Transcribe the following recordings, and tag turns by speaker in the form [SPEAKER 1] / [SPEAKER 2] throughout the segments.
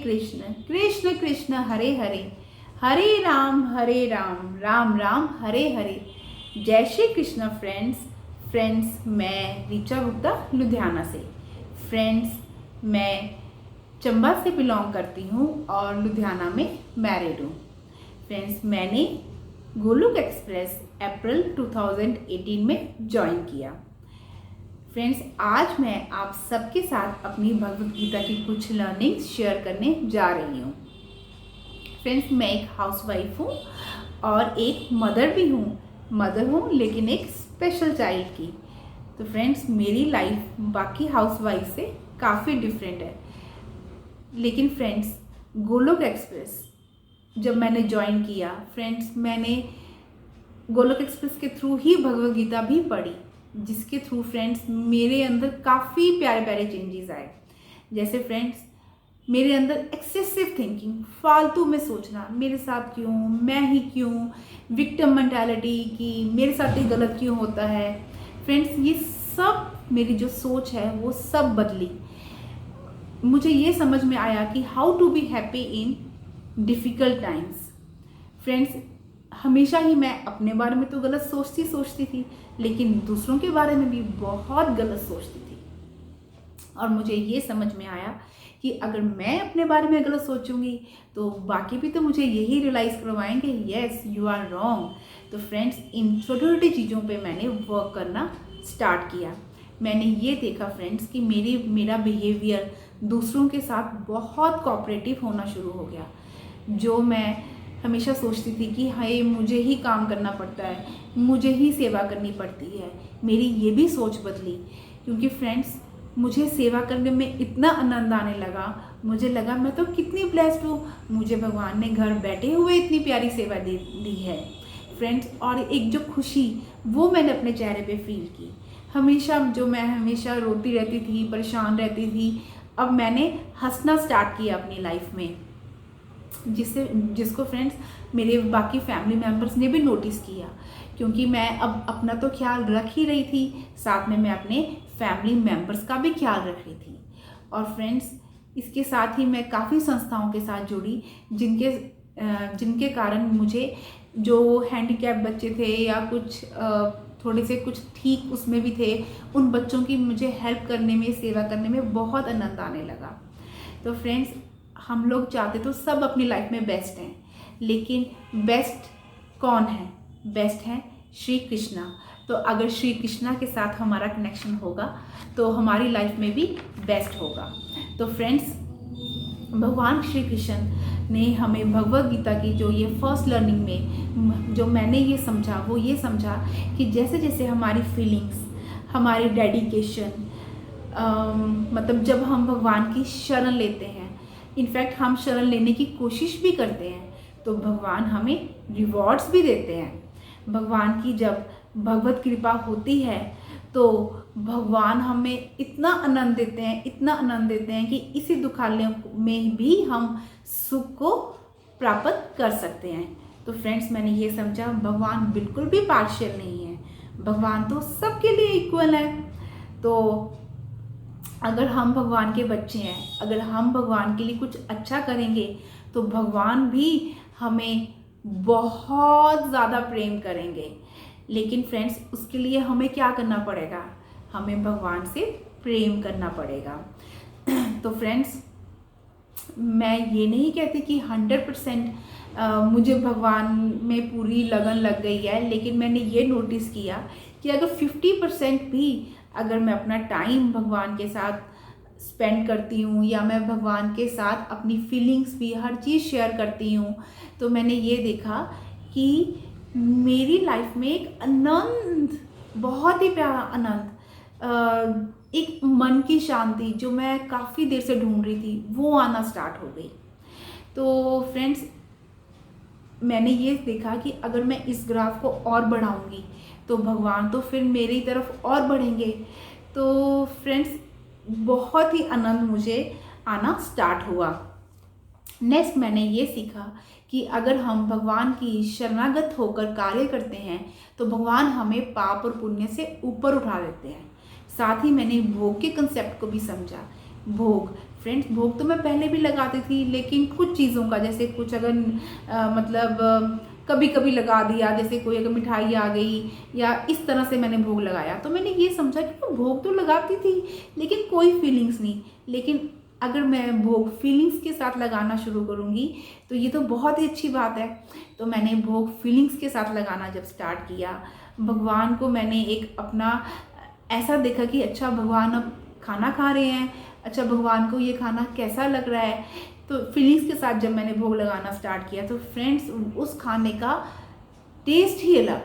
[SPEAKER 1] कृष्ण कृष्ण कृष्ण हरे हरे, हरे राम राम राम हरे हरे। जय श्री कृष्ण फ्रेंड्स मैं ऋचा गुप्ता लुधियाना से। फ्रेंड्स मैं चंबा से बिलोंग करती हूँ और लुधियाना में मैरिड हूँ। फ्रेंड्स मैंने गोलोक एक्सप्रेस अप्रैल 2018 में ज्वाइन किया। फ्रेंड्स आज मैं आप सबके साथ अपनी भगवत गीता की कुछ लर्निंग्स शेयर करने जा रही हूँ। फ्रेंड्स मैं एक हाउसवाइफ हूँ और एक मदर हूँ लेकिन एक स्पेशल चाइल्ड की। तो फ्रेंड्स मेरी लाइफ बाकी हाउसवाइफ से काफ़ी डिफरेंट है। लेकिन फ्रेंड्स गोलोक एक्सप्रेस जब मैंने ज्वाइन किया, फ्रेंड्स मैंने गोलोक एक्सप्रेस के थ्रू ही भगवत गीता भी पढ़ी, जिसके थ्रू फ्रेंड्स मेरे अंदर काफ़ी प्यारे प्यारे चेंजेस आए। जैसे फ्रेंड्स मेरे अंदर एक्सेसिव थिंकिंग, फालतू में सोचना, मेरे साथ क्यों, मैं ही क्यों, विक्टिम मेंटालिटी की मेरे साथ ही गलत क्यों होता है। फ्रेंड्स ये सब मेरी जो सोच है वो सब बदली। मुझे ये समझ में आया कि how to be happy in difficult times. Friends हमेशा ही मैं अपने बारे में तो गलत सोचती थी, लेकिन दूसरों के बारे में भी बहुत गलत सोचती थी। और मुझे ये समझ में आया कि अगर मैं अपने बारे में गलत सोचूंगी तो बाकी भी तो मुझे यही रियलाइज़ करवाएंगे, यस यू आर रॉन्ग। तो फ्रेंड्स इन छोटी छोटी चीज़ों पे मैंने वर्क करना स्टार्ट किया। मैंने ये देखा फ्रेंड्स कि मेरा बिहेवियर दूसरों के साथ बहुत कोऑपरेटिव होना शुरू हो गया। जो मैं हमेशा सोचती थी कि हाय मुझे ही काम करना पड़ता है, मुझे ही सेवा करनी पड़ती है, मेरी ये भी सोच बदली। क्योंकि फ्रेंड्स मुझे सेवा करने में इतना आनंद आने लगा, मुझे लगा मैं तो कितनी ब्लेस्ड हूँ, मुझे भगवान ने घर बैठे हुए इतनी प्यारी सेवा दी है। फ्रेंड्स और एक जो खुशी वो मैंने अपने चेहरे पे फील की। मैं हमेशा रोती रहती थी, परेशान रहती थी, अब मैंने हंसना स्टार्ट किया अपनी लाइफ में, जिसको फ्रेंड्स मेरे बाकी फैमिली मेम्बर्स ने भी नोटिस किया। क्योंकि मैं अब अपना तो ख्याल रख ही रही थी, साथ में मैं अपने फैमिली मेम्बर्स का भी ख्याल रख रही थी। और फ्रेंड्स इसके साथ ही मैं काफ़ी संस्थाओं के साथ जुड़ी, जिनके कारण मुझे जो हैंडीकैप बच्चे थे या कुछ थोड़े से कुछ ठीक उसमें भी थे, उन बच्चों की मुझे हेल्प करने में, सेवा करने में बहुत आनंद आने लगा। तो फ्रेंड्स हम लोग चाहते तो सब अपनी लाइफ में बेस्ट हैं, लेकिन बेस्ट कौन है? बेस्ट है श्री कृष्णा। तो अगर श्री कृष्णा के साथ हमारा कनेक्शन होगा तो हमारी लाइफ में भी बेस्ट होगा। तो फ्रेंड्स भगवान श्री कृष्ण ने हमें भगवत गीता की जो ये फर्स्ट लर्निंग में जो मैंने ये समझा वो ये समझा कि जैसे जैसे हमारी फीलिंग्स, हमारी डेडिकेशन, मतलब जब हम भगवान की शरण लेते हैं, इनफैक्ट हम शरण लेने की कोशिश भी करते हैं, तो भगवान हमें रिवॉर्ड्स भी देते हैं। भगवान की जब भगवत कृपा होती है तो भगवान हमें इतना आनंद देते हैं कि इसी दुखालय में भी हम सुख को प्राप्त कर सकते हैं। तो फ्रेंड्स मैंने ये समझा भगवान बिल्कुल भी पार्शियल नहीं है, भगवान तो सबके लिए इक्वल है। तो अगर हम भगवान के बच्चे हैं, अगर हम भगवान के लिए कुछ अच्छा करेंगे तो भगवान भी हमें बहुत ज़्यादा प्रेम करेंगे। लेकिन फ्रेंड्स उसके लिए हमें क्या करना पड़ेगा? हमें भगवान से प्रेम करना पड़ेगा। तो फ्रेंड्स मैं ये नहीं कहती कि 100% मुझे भगवान में पूरी लगन लग गई है, लेकिन मैंने ये नोटिस किया कि अगर 50% भी अगर मैं अपना टाइम भगवान के साथ स्पेंड करती हूँ या मैं भगवान के साथ अपनी फीलिंग्स भी हर चीज़ शेयर करती हूँ, तो मैंने ये देखा कि मेरी लाइफ में एक आनंद, बहुत ही प्यारा आनंद, एक मन की शांति जो मैं काफ़ी देर से ढूंढ रही थी वो आना स्टार्ट हो गई। तो फ्रेंड्स मैंने ये देखा कि अगर मैं इस ग्राफ को और बढ़ाऊंगी तो भगवान तो फिर मेरी तरफ और बढ़ेंगे। तो फ्रेंड्स बहुत ही आनंद मुझे आना स्टार्ट हुआ। नेक्स्ट मैंने ये सीखा कि अगर हम भगवान की शरणागत होकर कार्य करते हैं तो भगवान हमें पाप और पुण्य से ऊपर उठा देते हैं। साथ ही मैंने भोग के कंसेप्ट को भी समझा। भोग फ्रेंड्स भोग तो मैं पहले भी लगाती थी, लेकिन कुछ चीज़ों का, जैसे कुछ अगर कभी कभी लगा दिया, जैसे कोई अगर मिठाई आ गई या इस तरह से मैंने भोग लगाया, तो मैंने ये समझा कि मैं भोग तो लगाती थी लेकिन कोई फीलिंग्स नहीं। लेकिन अगर मैं भोग फीलिंग्स के साथ लगाना शुरू करूँगी तो ये तो बहुत ही अच्छी बात है। तो मैंने भोग फीलिंग्स के साथ लगाना जब स्टार्ट किया, भगवान को मैंने एक अपना ऐसा देखा कि अच्छा भगवान अब खाना खा रहे हैं, अच्छा भगवान को ये खाना कैसा लग रहा है। तो फीलिंग्स के साथ जब मैंने भोग लगाना स्टार्ट किया तो फ्रेंड्स उस खाने का टेस्ट ही अलग।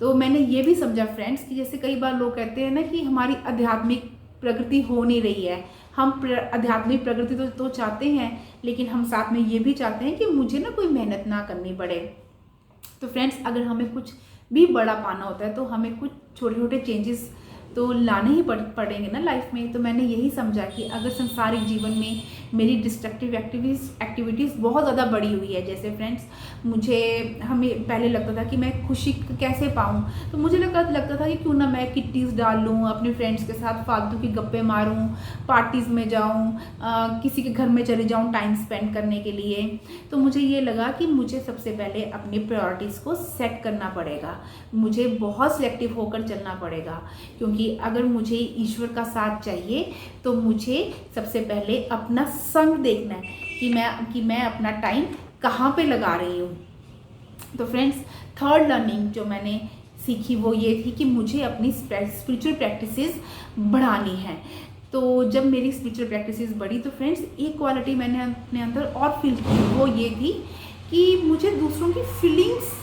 [SPEAKER 1] तो मैंने ये भी समझा फ्रेंड्स कि जैसे कई बार लोग कहते हैं ना कि हमारी आध्यात्मिक प्रगति हो नहीं रही है, हम आध्यात्मिक प्रगति तो चाहते हैं, लेकिन हम साथ में ये भी चाहते हैं कि मुझे ना कोई मेहनत ना करनी पड़े। तो फ्रेंड्स अगर हमें कुछ भी बड़ा पाना होता है तो हमें कुछ छोटे छोटे चेंजेस तो लाने ही पड़ेंगे ना लाइफ में। तो मैंने यही समझा कि अगर संसारिक जीवन में मेरी डिस्ट्रक्टिव एक्टिविटीज़ बहुत ज़्यादा बढ़ी हुई है, जैसे फ्रेंड्स हमें पहले लगता था कि मैं खुशी कैसे पाऊँ, तो मुझे लगता था कि क्यों ना मैं किट्टीज़ डाल लूँ, अपने फ्रेंड्स के साथ फालतू की गप्पे मारूँ, पार्टीज़ में जाऊँ, किसी के घर में चले जाऊँ टाइम स्पेंड करने के लिए। तो मुझे ये लगा कि मुझे सबसे पहले अपनी प्रायोरिटीज़ को सेट करना पड़ेगा, मुझे बहुत सिलेक्टिव होकर चलना पड़ेगा, क्योंकि अगर मुझे ईश्वर का साथ चाहिए तो मुझे सबसे पहले अपना संग देखना है कि मैं अपना टाइम कहाँ पे लगा रही हूँ। तो फ्रेंड्स थर्ड लर्निंग जो मैंने सीखी वो ये थी कि मुझे अपनी स्पिरिचुअल प्रैक्टिसेस बढ़ानी है। तो जब मेरी स्पिरिचुअल प्रैक्टिसेस बढ़ी तो फ्रेंड्स एक क्वालिटी मैंने अपने अंदर और फील की, वो ये थी कि मुझे दूसरों की फीलिंग्स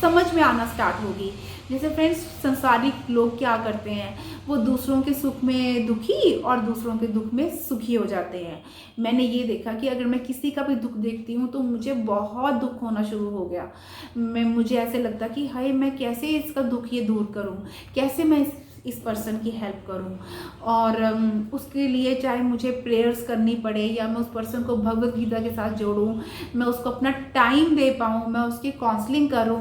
[SPEAKER 1] समझ में आना स्टार्ट होगी। जैसे फ्रेंड्स संसारिक लोग क्या करते हैं, वो दूसरों के सुख में दुखी और दूसरों के दुख में सुखी हो जाते हैं। मैंने ये देखा कि अगर मैं किसी का भी दुख देखती हूँ तो मुझे बहुत दुख होना शुरू हो गया। मुझे ऐसे लगता कि हाय मैं कैसे इसका दुख ये दूर करूँ, कैसे मैं इस पर्सन की हेल्प करूं, और उसके लिए चाहे मुझे प्रेयर्स करनी पड़े या मैं उस पर्सन को भगवत गीता के साथ जोड़ूं, मैं उसको अपना टाइम दे पाऊं, मैं उसकी काउंसलिंग करूं।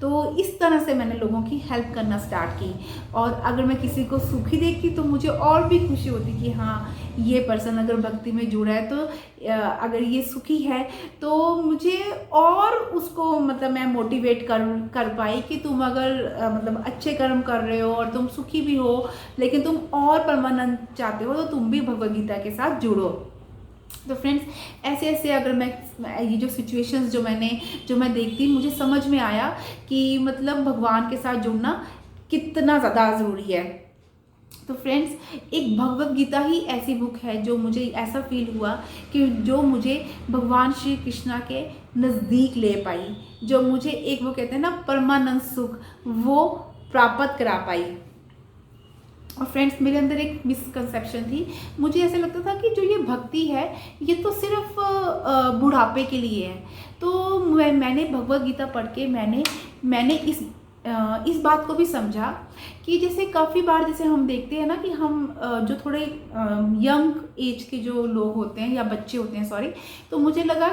[SPEAKER 1] तो इस तरह से मैंने लोगों की हेल्प करना स्टार्ट की। और अगर मैं किसी को सुखी देखती तो मुझे और भी खुशी होती कि हाँ ये पर्सन अगर भक्ति में जुड़ा है तो अगर ये सुखी है तो मुझे और उसको मैं मोटिवेट कर पाई कि तुम अगर अच्छे कर्म कर रहे हो और तुम सुखी भी हो, लेकिन तुम और परमानंद चाहते हो तो तुम भी भगवद गीता के साथ जुड़ो। तो फ्रेंड्स ऐसे ऐसे अगर मैं ये जो सिचुएशंस जो मैं देखती, मुझे समझ में आया कि भगवान के साथ जुड़ना कितना ज़्यादा ज़रूरी है। तो फ्रेंड्स एक भगवद गीता ही ऐसी बुक है जो मुझे ऐसा फील हुआ कि जो मुझे भगवान श्री कृष्णा के नज़दीक ले पाई, जो मुझे एक वो कहते हैं ना परमानंद सुख वो प्राप्त करा पाई। और फ्रेंड्स मेरे अंदर एक मिसकंसेप्शन थी, मुझे ऐसा लगता था कि जो ये भक्ति है ये तो सिर्फ बुढ़ापे के लिए है। तो मैंने भगवद गीता पढ़ के मैंने इस बात को भी समझा कि जैसे काफ़ी बार जैसे हम देखते हैं ना कि हम जो थोड़े यंग एज के जो लोग होते हैं या बच्चे होते हैं तो मुझे लगा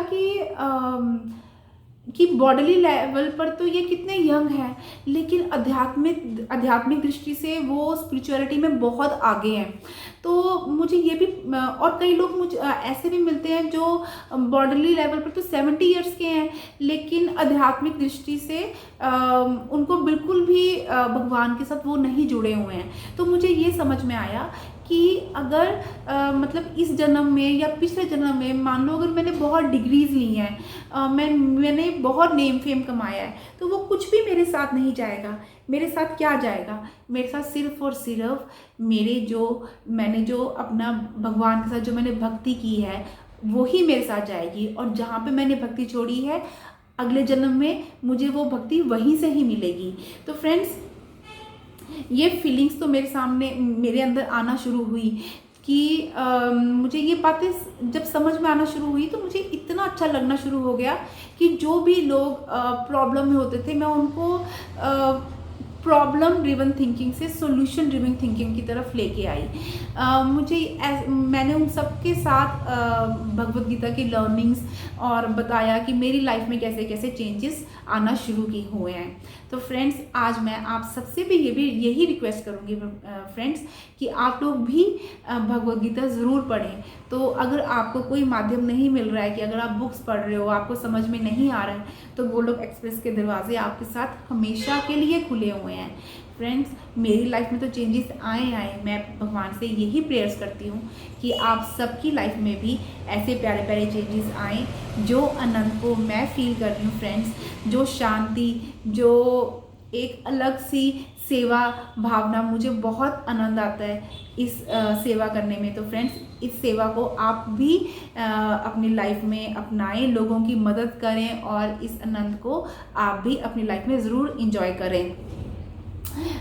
[SPEAKER 1] कि बॉडीली लेवल पर तो ये कितने यंग हैं, लेकिन आध्यात्मिक दृष्टि से वो स्पिरिचुअलिटी में बहुत आगे हैं। तो मुझे ये भी और कई लोग मुझे ऐसे भी मिलते हैं जो बॉडीली लेवल पर तो 70 इयर्स के हैं, लेकिन आध्यात्मिक दृष्टि से उनको बिल्कुल भी भगवान के साथ वो नहीं जुड़े हुए हैं। तो मुझे ये समझ में आया कि अगर इस जन्म में या पिछले जन्म में मान लो अगर मैंने बहुत डिग्रीज ली हैं, मैंने बहुत नेम फेम कमाया है, तो वो कुछ भी मेरे साथ नहीं जाएगा। मेरे साथ क्या जाएगा? मेरे साथ सिर्फ और सिर्फ मैंने जो अपना भगवान के साथ जो मैंने भक्ति की है वो ही मेरे साथ जाएगी। और जहाँ पे मैंने भक्ति छोड़ी है अगले जन्म में मुझे वो भक्ति वहीं से ही मिलेगी। तो फ्रेंड्स ये फीलिंग्स तो मेरे अंदर आना शुरू हुई कि मुझे ये बातें जब समझ में आना शुरू हुई तो मुझे इतना अच्छा लगना शुरू हो गया कि जो भी लोग प्रॉब्लम में होते थे मैं उनको प्रॉब्लम ड्रिवन थिंकिंग से सॉल्यूशन ड्रिवन थिंकिंग की तरफ लेके आई। मैंने उन सब के साथ भगवत गीता की लर्निंग्स और बताया कि मेरी लाइफ में कैसे कैसे चेंजेस आना शुरू की हुए हैं। तो फ्रेंड्स, आज मैं आप सबसे भी यही रिक्वेस्ट करूँगी फ्रेंड्स कि आप लोग भी भगवत गीता ज़रूर पढ़ें। तो अगर आपको कोई माध्यम नहीं मिल रहा है, कि अगर आप बुक्स पढ़ रहे हो, आपको समझ में नहीं आ रहा है, तो गोलोक एक्सप्रेस के दरवाजे आपके साथ हमेशा के लिए खुले हुए हैं। फ्रेंड्स, मेरी लाइफ में तो चेंजेस आए। मैं भगवान से यही प्रेयर्स करती हूँ कि आप सबकी लाइफ में भी ऐसे प्यारे प्यारे चेंजेस आए, जो आनंद को मैं फील कर रही हूँ फ्रेंड्स, जो शांति, जो एक अलग सी सेवा भावना, मुझे बहुत आनंद आता है इस सेवा करने में। तो फ्रेंड्स, इस सेवा को आप भी अपनी लाइफ में अपनाएं, लोगों की मदद करें और इस आनंद को आप भी अपनी लाइफ में ज़रूर इंजॉय करें।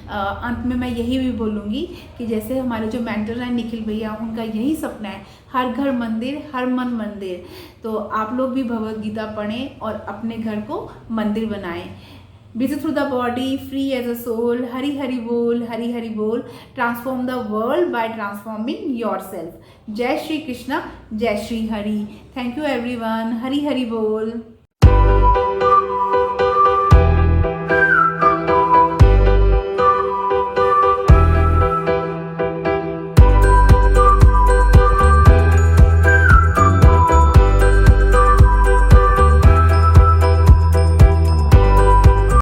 [SPEAKER 1] अंत में मैं यही भी बोलूँगी कि जैसे हमारे जो मेंटर हैं निखिल भैया, उनका यही सपना है, हर घर मंदिर, हर मन मंदिर। तो आप लोग भी भगवत गीता पढ़ें और अपने घर को मंदिर बनाएं। Busy through the body, free as a soul. Hari Hari Bol, Hari Hari Bol. Transform the world by transforming yourself. Jai Shri Krishna, Jai Shri Hari. Thank you everyone. Hari Hari Bol.